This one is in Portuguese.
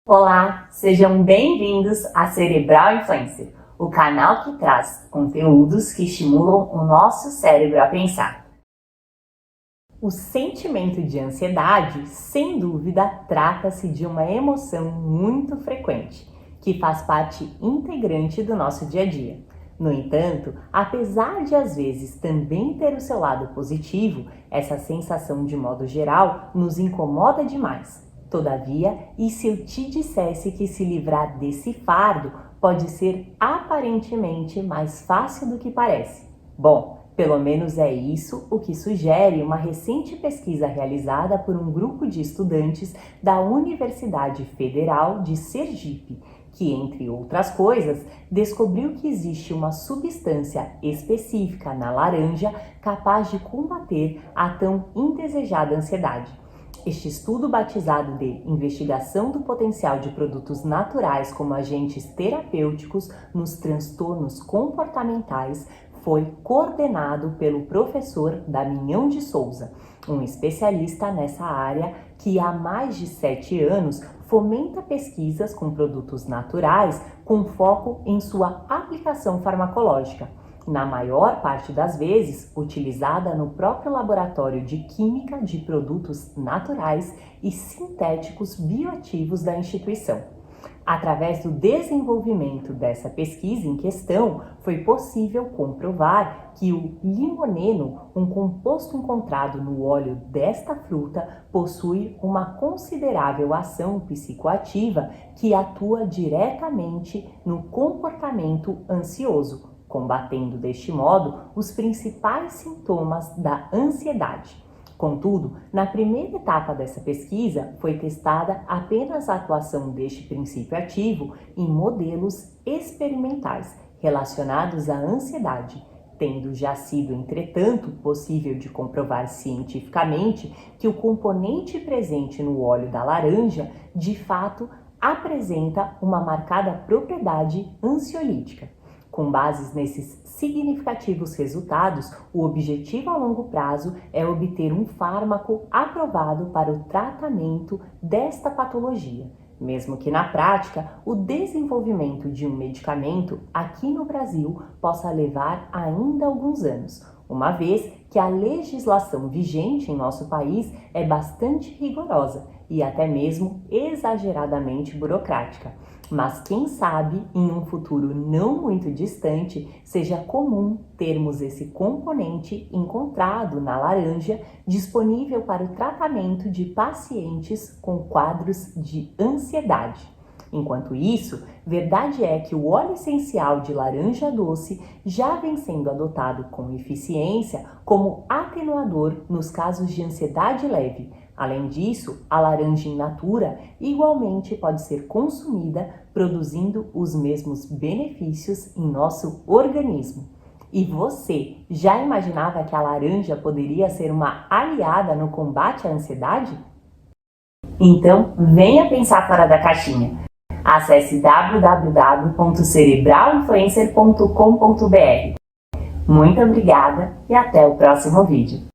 Olá, sejam bem-vindos a Cerebral Influencer, o canal que traz conteúdos que estimulam o nosso cérebro a pensar. O sentimento de ansiedade, sem dúvida, trata-se de uma emoção muito frequente, que faz parte integrante do nosso dia a dia. No entanto, apesar de às vezes também ter o seu lado positivo, essa sensação de modo geral nos incomoda demais. Todavia, e se eu te dissesse que se livrar desse fardo pode ser aparentemente mais fácil do que parece? Bom, pelo menos é isso o que sugere uma recente pesquisa realizada por um grupo de estudantes da Universidade Federal de Sergipe, que, entre outras coisas, descobriu que existe uma substância específica na laranja capaz de combater a tão indesejada ansiedade. Este estudo, batizado de Investigação do Potencial de Produtos Naturais como Agentes Terapêuticos nos Transtornos Comportamentais, foi coordenado pelo professor Damião de Souza, um especialista nessa área que há mais de 7 anos fomenta pesquisas com produtos naturais com foco em sua aplicação farmacológica, na maior parte das vezes utilizada no próprio laboratório de química de produtos naturais e sintéticos bioativos da instituição. Através do desenvolvimento dessa pesquisa em questão, foi possível comprovar que o limoneno, um composto encontrado no óleo desta fruta, possui uma considerável ação psicoativa que atua diretamente no comportamento ansioso, combatendo deste modo os principais sintomas da ansiedade. Contudo, na primeira etapa dessa pesquisa, foi testada apenas a atuação deste princípio ativo em modelos experimentais relacionados à ansiedade, tendo já sido, entretanto, possível de comprovar cientificamente que o componente presente no óleo da laranja, de fato, apresenta uma marcada propriedade ansiolítica. Com bases nesses significativos resultados, o objetivo a longo prazo é obter um fármaco aprovado para o tratamento desta patologia, mesmo que na prática o desenvolvimento de um medicamento aqui no Brasil possa levar ainda alguns anos, uma vez que a legislação vigente em nosso país é bastante rigorosa e até mesmo exageradamente burocrática. Mas quem sabe, em um futuro não muito distante, seja comum termos esse componente encontrado na laranja disponível para o tratamento de pacientes com quadros de ansiedade. Enquanto isso, verdade é que o óleo essencial de laranja doce já vem sendo adotado com eficiência como atenuador nos casos de ansiedade leve. Além disso, a laranja in natura igualmente pode ser consumida, produzindo os mesmos benefícios em nosso organismo. E você já imaginava que a laranja poderia ser uma aliada no combate à ansiedade? Então, venha pensar fora da caixinha. Acesse www.cerebralinfluencer.com.br. Muito obrigada e até o próximo vídeo.